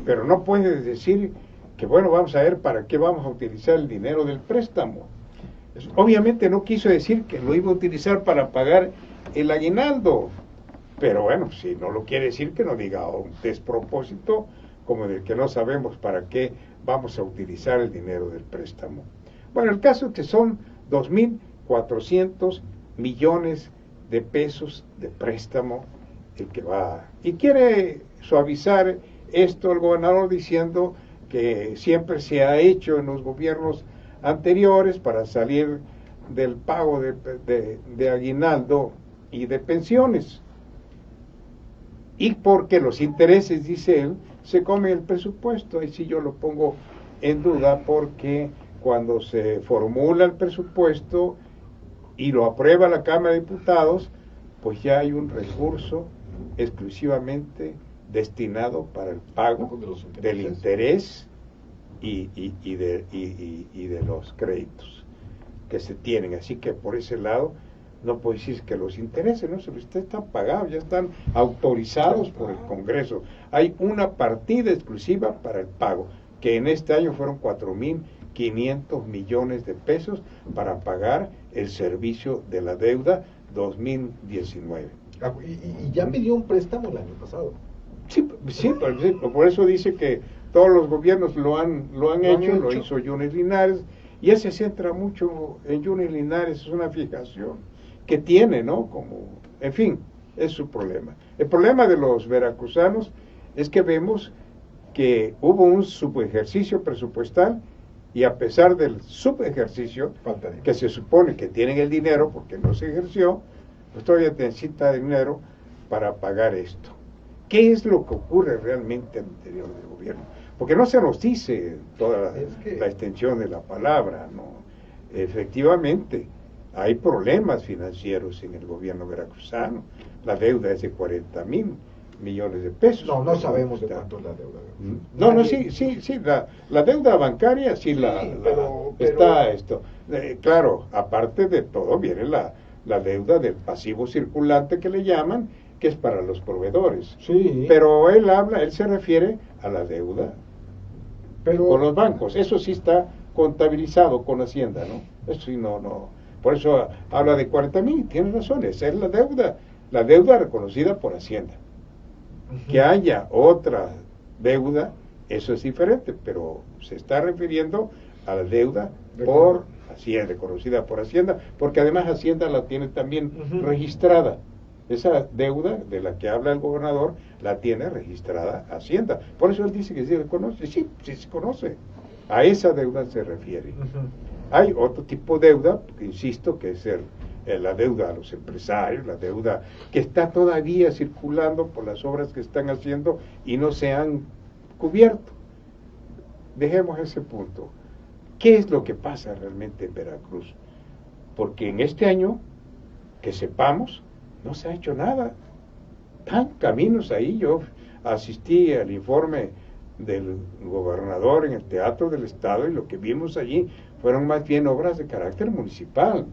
Pero no puedes decir que bueno, vamos a ver para qué vamos a utilizar el dinero del préstamo. Obviamente no quiso decir que lo iba a utilizar para pagar el aguinaldo, pero bueno, si no lo quiere decir, que no diga un despropósito como del que no sabemos para qué vamos a utilizar el dinero del préstamo. Bueno, el caso es que son 2.400 millones de pesos de préstamo el que va, y quiere suavizar esto el gobernador diciendo que siempre se ha hecho en los gobiernos anteriores para salir del pago de aguinaldo y de pensiones, y porque los intereses, dice él, se come el presupuesto. Ahí sí yo lo pongo en duda, porque cuando se formula el presupuesto y lo aprueba la Cámara de Diputados, pues ya hay un recurso exclusivamente destinado para el pago del interés y de los créditos que se tienen. Así que por ese lado no puedo decir que los intereses, no, están pagados, ya están autorizados por el Congreso. Hay una partida exclusiva para el pago, que en este año fueron 4.500 millones de pesos para pagar el servicio de la deuda 2019. Y ya pidió un préstamo el año pasado. Sí, por eso dice que todos los gobiernos lo han hecho. Lo hizo Yunes Linares, y él se centra mucho en Yunes Linares, es una fijación que tiene, ¿no? Como, en fin, es su problema. El problema de los veracruzanos es que vemos que hubo un subejercicio presupuestal, y a pesar del subejercicio, que se supone que tienen el dinero porque no se ejerció, pues todavía necesita dinero para pagar esto. ¿Qué es lo que ocurre realmente al interior del gobierno? Porque no se nos dice toda la extensión de la palabra, ¿no? Efectivamente, hay problemas financieros en el gobierno veracruzano. La deuda es de 40.000 millones de pesos. No sabemos de cuánto es la deuda. Sí, la deuda bancaria pero está esto. Claro, aparte de todo viene la deuda del pasivo circulante que le llaman, que es para los proveedores. Sí. Pero él se refiere a la deuda con los bancos. Eso sí está contabilizado con Hacienda, ¿no? Eso sí no. Por eso habla de 40.000, tiene razón, esa es la deuda la deuda reconocida por Hacienda. Que haya otra deuda, eso es diferente, pero se está refiriendo a la deuda por Hacienda, reconocida por Hacienda, porque además Hacienda la tiene también registrada. Esa deuda de la que habla el gobernador la tiene registrada Hacienda. Por eso él dice que sí se conoce. Sí, sí se conoce. A esa deuda se refiere. Hay otro tipo de deuda, que insisto, que es la deuda a los empresarios, la deuda que está todavía circulando por las obras que están haciendo y no se han cubierto. Dejemos ese punto. ¿Qué es lo que pasa realmente en Veracruz? Porque en este año, que sepamos, no se ha hecho nada. Están caminos ahí. Yo asistí al informe del gobernador en el Teatro del Estado y lo que vimos allí fueron más bien obras de carácter municipal.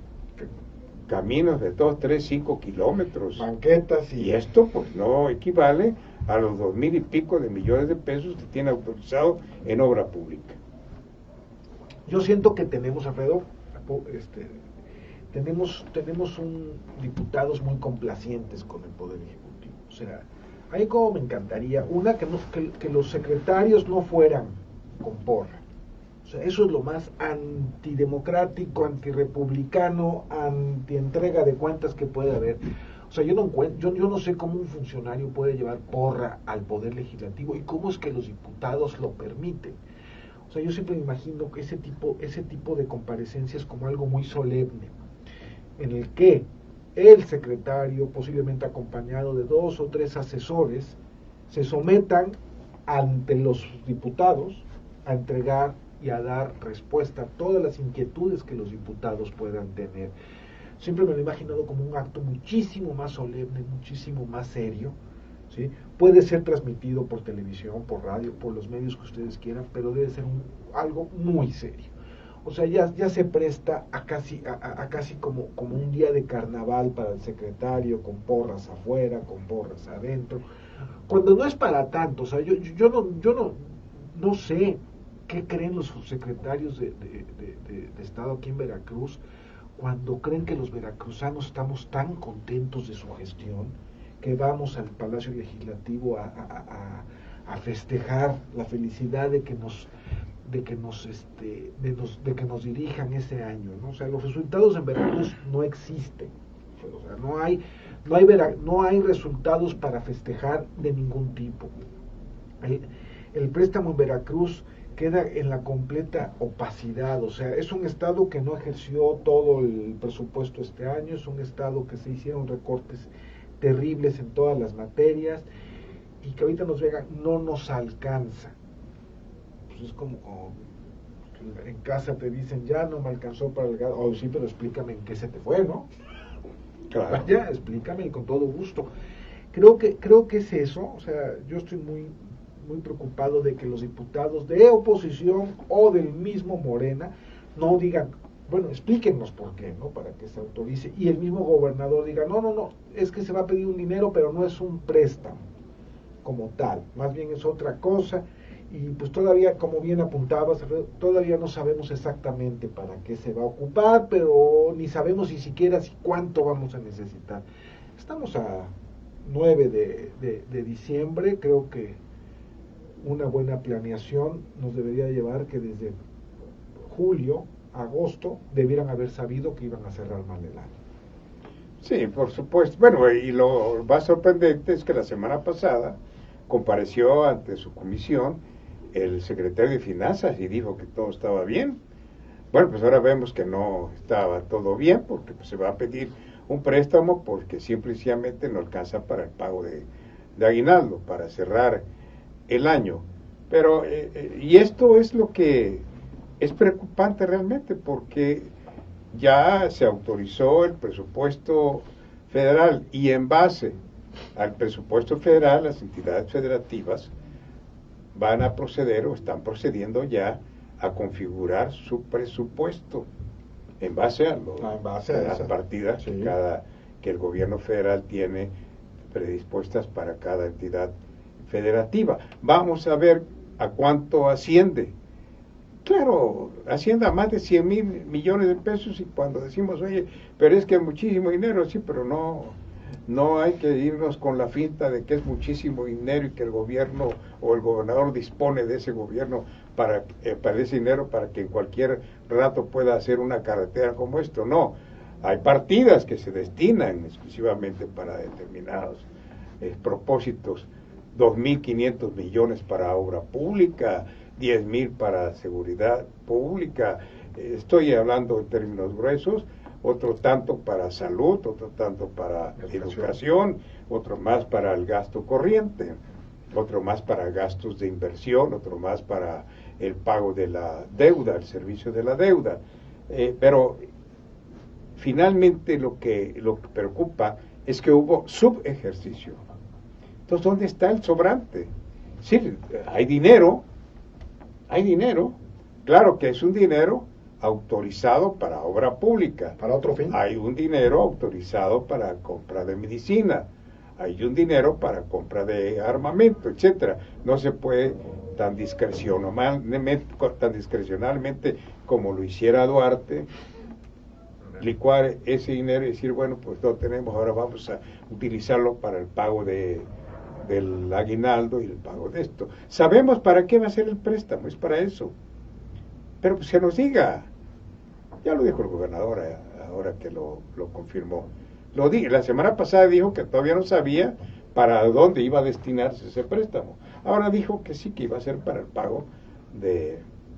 Caminos de 2, 3, 5 kilómetros. Banquetas y esto pues no equivale a los 2,000 y pico de millones de pesos que tiene autorizado en obra pública. Yo siento que tenemos, Alfredo, tenemos diputados muy complacientes con el Poder Ejecutivo. O sea, ahí como me encantaría, que los secretarios no fueran con porra. O sea, eso es lo más antidemocrático, antirepublicano, antientrega de cuentas que puede haber. O sea, yo no sé cómo un funcionario puede llevar porra al Poder Legislativo y cómo es que los diputados lo permiten. O sea, yo siempre me imagino que ese tipo de comparecencias como algo muy solemne, en el que el secretario, posiblemente acompañado de 2 o 3 asesores, se sometan ante los diputados a entregar y a dar respuesta a todas las inquietudes que los diputados puedan tener. Siempre me lo he imaginado como un acto muchísimo más solemne, muchísimo más serio, ¿sí? Puede ser transmitido por televisión, por radio, por los medios que ustedes quieran, pero debe ser algo muy serio. O sea, ya se presta a casi como un día de carnaval para el secretario, con porras afuera, con porras adentro, cuando no es para tanto. O sea, yo no sé qué creen los subsecretarios de Estado aquí en Veracruz, cuando creen que los veracruzanos estamos tan contentos de su gestión, que vamos al Palacio Legislativo a festejar la felicidad de que nos dirijan ese año, ¿no? O sea, los resultados en Veracruz no existen. O sea, no hay resultados para festejar de ningún tipo. El préstamo en Veracruz queda en la completa opacidad. O sea, es un estado que no ejerció todo el presupuesto este año, es un estado que se hicieron recortes terribles en todas las materias y que ahorita no nos alcanza. Pues es como en casa te dicen, ya no me alcanzó para el gas. Oh, sí, pero explícame en qué se te fue, ¿no? Claro. Ya, explícame y con todo gusto. Creo que es eso. O sea, yo estoy muy preocupado de que los diputados de oposición o del mismo Morena no digan, bueno, explíquenos por qué, ¿no? Para que se autorice. Y el mismo gobernador diga, no, es que se va a pedir un dinero, pero no es un préstamo como tal, más bien es otra cosa. Y pues todavía, como bien apuntabas, todavía no sabemos exactamente para qué se va a ocupar, pero ni sabemos ni siquiera cuánto vamos a necesitar. Estamos a 9 de diciembre, creo que una buena planeación nos debería llevar que desde julio, agosto, debieran haber sabido que iban a cerrar mal el año. Sí, por supuesto. Bueno, y lo más sorprendente es que la semana pasada compareció ante su comisión el secretario de Finanzas y dijo que todo estaba bien. Bueno, pues ahora vemos que no estaba todo bien, porque pues, se va a pedir un préstamo porque simplemente no alcanza para el pago de aguinaldo, para cerrar el año. Pero, y esto es lo que es preocupante realmente, porque ya se autorizó el presupuesto federal y en base al presupuesto federal las entidades federativas van a proceder o están procediendo ya a configurar su presupuesto en base a las partidas sí, que el gobierno federal tiene predispuestas para cada entidad federativa. Vamos a ver a cuánto asciende. Claro, asciende a más de 100,000 millones de pesos y cuando decimos, oye, pero es que es muchísimo dinero, sí, pero no No hay que irnos con la finta de que es muchísimo dinero y que el gobierno o el gobernador dispone de ese gobierno para ese dinero para que en cualquier rato pueda hacer una carretera como esto. No, hay partidas que se destinan exclusivamente para determinados propósitos. 2.500 millones para obra pública, 10.000 para seguridad pública, estoy hablando en términos gruesos, otro tanto para salud, otro tanto para educación, otro más para el gasto corriente, otro más para gastos de inversión, otro más para el pago de la deuda, el servicio de la deuda. Pero finalmente lo que preocupa es que hubo subejercicio. Entonces, ¿dónde está el sobrante? Sí, hay dinero, claro que es un dinero autorizado para obra pública. Para otro fin. Hay un dinero autorizado para compra de medicina, hay un dinero para compra de armamento, etcétera. No se puede tan discrecionalmente como lo hiciera Duarte, licuar ese dinero y decir, bueno, pues lo tenemos, ahora vamos a utilizarlo para el pago del aguinaldo y el pago de esto. Sabemos para qué va a ser el préstamo, es para eso. Pero pues se nos diga. Ya lo dijo el gobernador ahora que lo confirmó. La semana pasada dijo que todavía no sabía para dónde iba a destinarse ese préstamo. Ahora dijo que sí, que iba a ser para el pago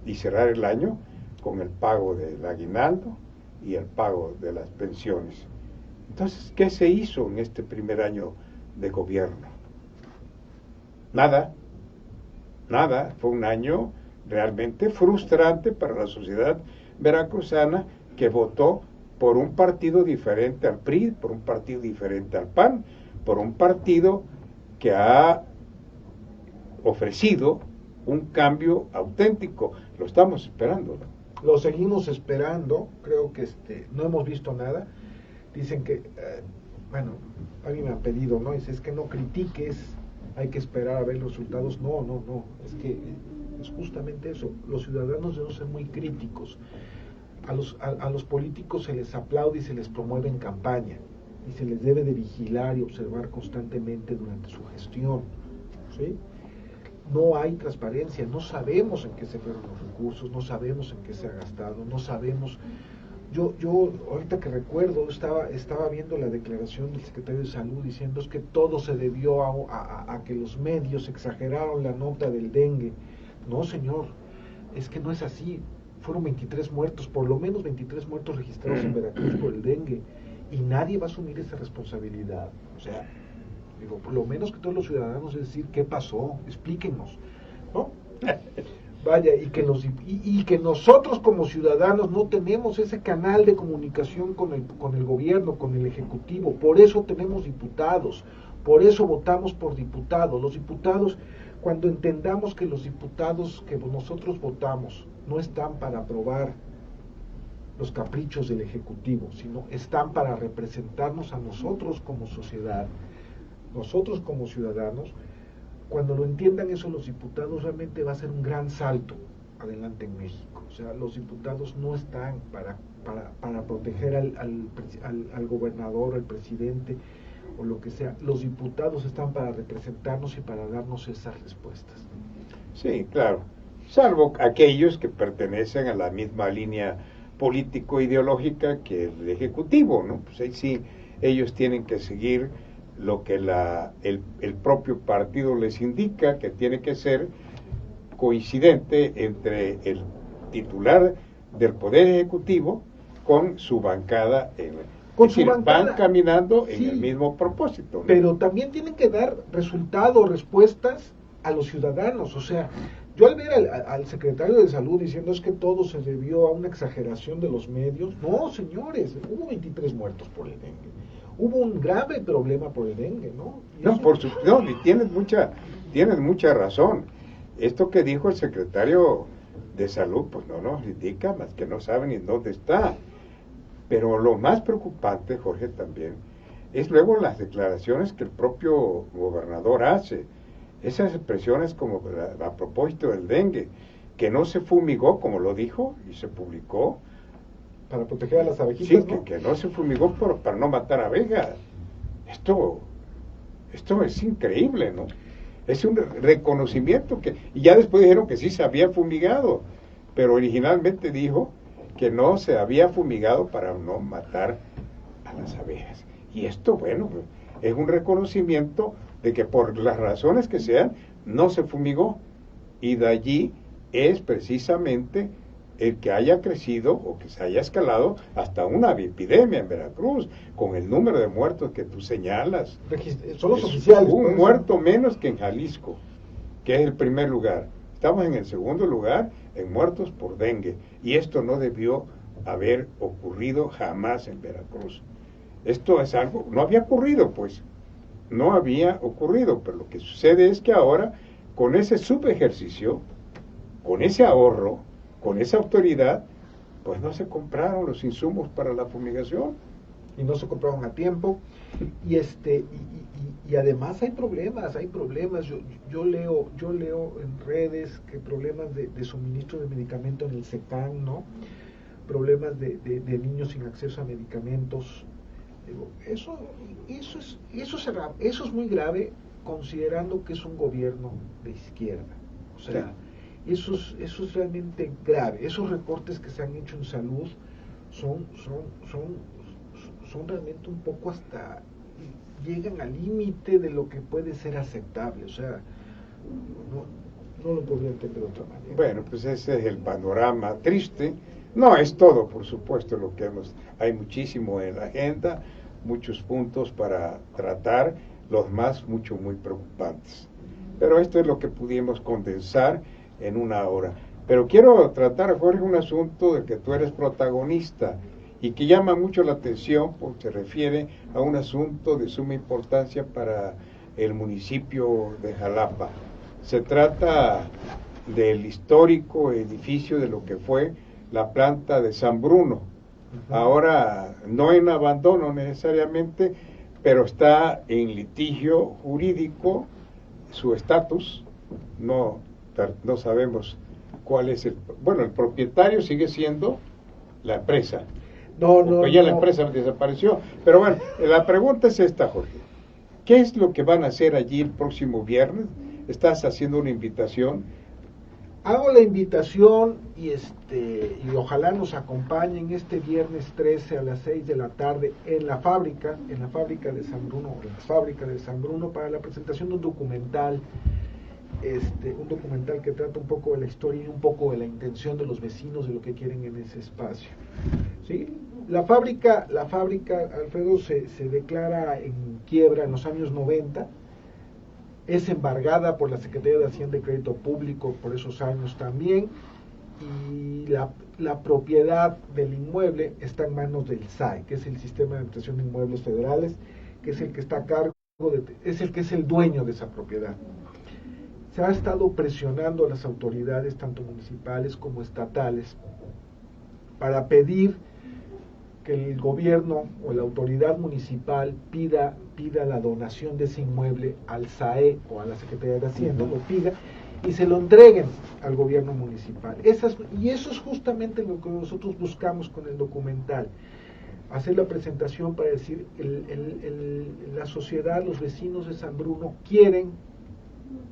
y cerrar el año con el pago del aguinaldo y el pago de las pensiones. Entonces, ¿qué se hizo en este primer año de gobierno? Nada. Fue un año realmente frustrante para la sociedad veracruzana, que votó por un partido diferente al PRI, por un partido diferente al PAN, por un partido que ha ofrecido un cambio auténtico. Lo estamos esperando, ¿no? Lo seguimos esperando, creo que no hemos visto nada. Dicen que, bueno, a mí me han pedido, ¿no? Es que no critiques, hay que esperar a ver los resultados. No, es que es justamente eso. Los ciudadanos deben ser muy críticos. A los políticos se les aplaude y se les promueve en campaña, y se les debe de vigilar y observar constantemente durante su gestión, ¿sí? No hay transparencia, no sabemos en qué se fueron los recursos, no sabemos en qué se ha gastado, no sabemos. Yo ahorita que recuerdo, estaba viendo la declaración del secretario de Salud diciendo es que todo se debió a que los medios exageraron la nota del dengue. No, señor, es que no es así. Fueron 23 muertos, por lo menos 23 muertos registrados en Veracruz por el dengue, y nadie va a asumir esa responsabilidad. O sea, digo, por lo menos que todos los ciudadanos, es decir, ¿qué pasó? Explíquenos, ¿no? Vaya, y que nosotros como ciudadanos no tenemos ese canal de comunicación con el gobierno, con el ejecutivo. Por eso tenemos diputados, por eso votamos por diputados. Los diputados, cuando entendamos que los diputados que nosotros votamos no están para aprobar los caprichos del ejecutivo, sino están para representarnos a nosotros como sociedad, nosotros como ciudadanos. Cuando lo entiendan eso los diputados, realmente va a ser un gran salto adelante en México. O sea, los diputados no están para proteger al gobernador, al presidente o lo que sea. Los diputados están para representarnos y para darnos esas respuestas. Sí, claro, salvo aquellos que pertenecen a la misma línea político-ideológica que el Ejecutivo, ¿no? Pues ahí sí, ellos tienen que seguir lo que el propio partido les indica que tiene que ser coincidente entre el titular del Poder Ejecutivo con su bancada. Van caminando en el mismo propósito, ¿no? Pero también tienen que dar resultados, respuestas a los ciudadanos. O sea, yo al ver al secretario de Salud diciendo es que todo se debió a una exageración de los medios, no, señores, hubo 23 muertos por el dengue. Hubo un grave problema por el dengue, ¿no? Y tienes mucha razón. Esto que dijo el secretario de Salud, pues no nos indica más que no saben ni dónde está. Pero lo más preocupante, Jorge, también, es luego las declaraciones que el propio gobernador hace. Esas expresiones como a propósito del dengue, que no se fumigó, como lo dijo, y se publicó. Para proteger a las abejitas, sí, ¿no? Que no se fumigó para no matar abejas. Esto es increíble, ¿no? Es un reconocimiento y ya después dijeron que sí se había fumigado, pero originalmente dijo que no se había fumigado para no matar a las abejas. Y esto, bueno, es un reconocimiento de que por las razones que sean, no se fumigó. Y de allí es precisamente el que haya crecido o que se haya escalado hasta una epidemia en Veracruz, con el número de muertos que tú señalas. Son los oficiales. Un muerto menos que en Jalisco, que es el primer lugar. Estamos en el segundo lugar en muertos por dengue. Y esto no debió haber ocurrido jamás en Veracruz. Esto es algo, no había ocurrido, pues. No había ocurrido, pero lo que sucede es que ahora, con ese subejercicio, con ese ahorro, con esa autoridad, pues no se compraron los insumos para la fumigación. Y no se compraron a tiempo. Y además hay problemas. Yo leo en redes que problemas de suministro de medicamento en el SECAN, ¿no? Problemas de niños sin acceso a medicamentos. Digo, eso es muy grave, considerando que es un gobierno de izquierda. O sea, eso es realmente grave. Esos recortes que se han hecho en salud son realmente un poco hasta llegan al límite de lo que puede ser aceptable. O sea, no lo podría entender de otra manera. Bueno, pues ese es el panorama triste. No es todo, por supuesto, lo que hay muchísimo en la agenda, muchos puntos para tratar, los más muy preocupantes. Pero esto es lo que pudimos condensar en una hora. Pero quiero tratar, Jorge, un asunto del que tú eres protagonista y que llama mucho la atención porque se refiere a un asunto de suma importancia para el municipio de Jalapa. Se trata del histórico edificio de lo que fue la planta de San Bruno. Ahora no en abandono necesariamente, pero está en litigio jurídico su estatus. No sabemos cuál es el propietario sigue siendo la empresa. La empresa desapareció. Pero bueno, la pregunta es esta, Jorge. ¿Qué es lo que van a hacer allí el próximo viernes? ¿Estás haciendo una invitación? Hago la invitación y ojalá nos acompañen este viernes 13 a las 6 de la tarde en la fábrica de San Bruno, para la presentación de un documental que trata un poco de la historia y un poco de la intención de los vecinos de lo que quieren en ese espacio. ¿Sí? La fábrica, Alfredo, se declara en quiebra en los años 90. Es embargada por la Secretaría de Hacienda y Crédito Público por esos años también, y la propiedad del inmueble está en manos del SAE, que es el Sistema de Administración de Inmuebles Federales, que es el que está a cargo es el dueño de esa propiedad. Se ha estado presionando a las autoridades, tanto municipales como estatales, para pedir que el gobierno o la autoridad municipal pida la donación de ese inmueble al SAE o a la Secretaría de Hacienda, lo pida y se lo entreguen al gobierno municipal. Eso es justamente lo que nosotros buscamos con el documental, hacer la presentación para decir, la sociedad, los vecinos de San Bruno quieren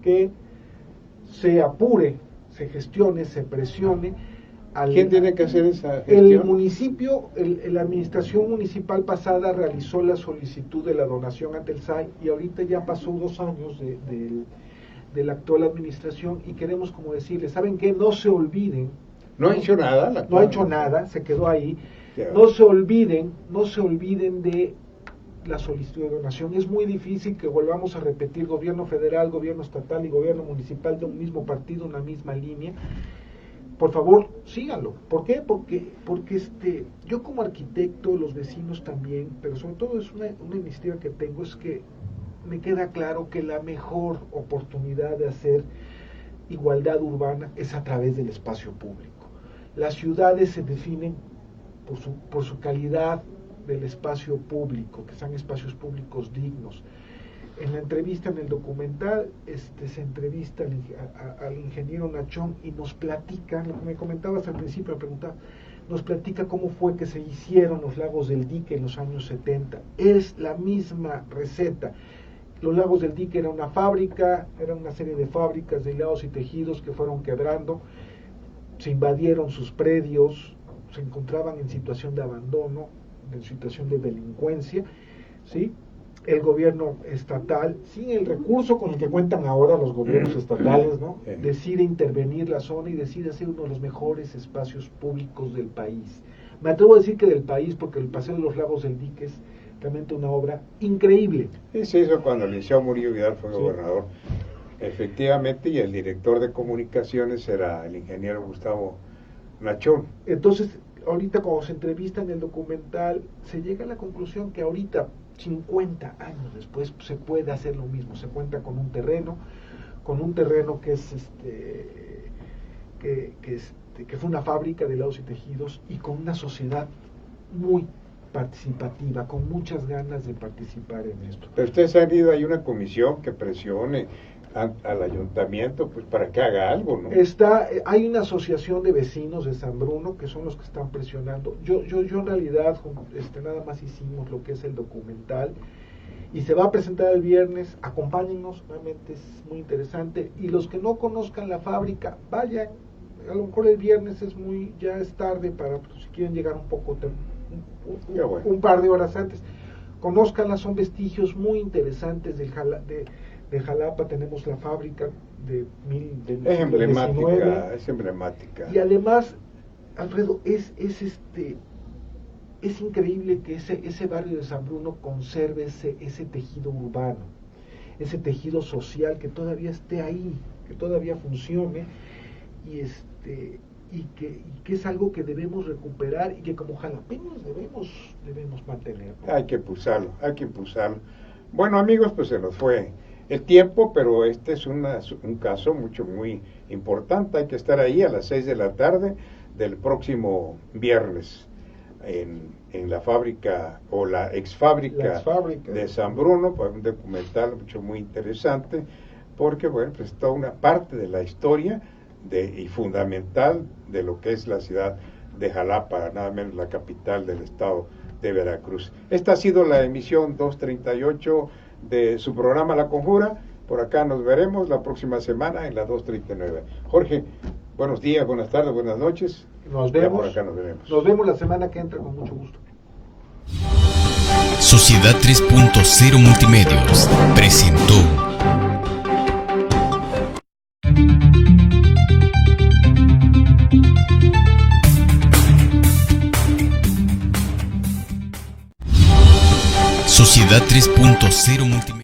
que se apure, se gestione, se presione. ¿Quién tiene que hacer esa gestión? El municipio, la administración municipal pasada realizó la solicitud de la donación ante el SAE y ahorita ya pasó 2 años de la actual administración y queremos como decirles, ¿saben qué? No se olviden. No ha hecho nada. No ha hecho nada, se quedó ahí. Yeah. No se olviden de la solicitud de donación. Es muy difícil que volvamos a repetir gobierno federal, gobierno estatal y gobierno municipal de un mismo partido, una misma línea. Por favor, síganlo. ¿Por qué? Porque yo como arquitecto, los vecinos también, pero sobre todo es una iniciativa que tengo, es que me queda claro que la mejor oportunidad de hacer igualdad urbana es a través del espacio público. Las ciudades se definen por su calidad del espacio público, que sean espacios públicos dignos. en la entrevista, en el documental, se entrevista al ingeniero Nachón y nos platica, lo que me comentabas al principio, me preguntaba, nos platica cómo fue que se hicieron los lagos del dique en los años 70. Es la misma receta. Los lagos del dique era una fábrica, era una serie de fábricas de hilados y tejidos que fueron quebrando, se invadieron sus predios, se encontraban en situación de abandono, en situación de delincuencia, ¿sí? El gobierno estatal, sin el recurso con el que cuentan ahora los gobiernos estatales, ¿no?, decide intervenir la zona y decide hacer uno de los mejores espacios públicos del país. Me atrevo a decir que del país, porque el Paseo de los Lagos del Dique es realmente una obra increíble. Sí, se hizo cuando Liceo Murillo Vidal fue gobernador, efectivamente, y el director de comunicaciones era el ingeniero Gustavo Nachón. Entonces, ahorita cuando se entrevista en el documental, se llega a la conclusión que ahorita, 50 años después, se puede hacer lo mismo. Se cuenta con un terreno que es que fue una fábrica de hilados y tejidos, y con una sociedad muy participativa, con muchas ganas de participar en esto. Pero ustedes han ido, hay una comisión que presione al ayuntamiento pues para que haga algo, ¿no? Hay una asociación de vecinos de San Bruno que son los que están presionando. Yo en realidad nada más hicimos lo que es el documental y se va a presentar el viernes. Acompáñennos, realmente es muy interesante, y los que no conozcan la fábrica, vayan. A lo mejor el viernes ya es tarde para, pues, si quieren llegar un poco un par de horas antes, conózcanla. Son vestigios muy interesantes de Jalapa. Tenemos la fábrica es emblemática. Y además, Alfredo, es increíble que ese barrio de San Bruno conserve ese tejido urbano, ese tejido social, que todavía esté ahí, que todavía funcione, y que es algo que debemos recuperar y que como jalapeños debemos mantener, ¿no? Hay que impulsarlo. Bueno, amigos, pues se nos fue el tiempo, pero este es un caso muy importante. Hay que estar ahí a las 6 de la tarde del próximo viernes en la fábrica o la exfábrica de San Bruno, para un documental muy interesante, porque bueno, pues toda una parte de la historia y fundamental de lo que es la ciudad de Jalapa, nada menos la capital del estado de Veracruz. Esta ha sido la emisión 238 de su programa La Conjura. Por acá nos veremos la próxima semana en la 239. Jorge, buenos días, buenas tardes, buenas noches. Nos vemos. Por acá nos veremos. Nos vemos la semana que entra con mucho gusto. Sociedad 3.0 Multimedios presentó Sociedad 3.0 Multimedios.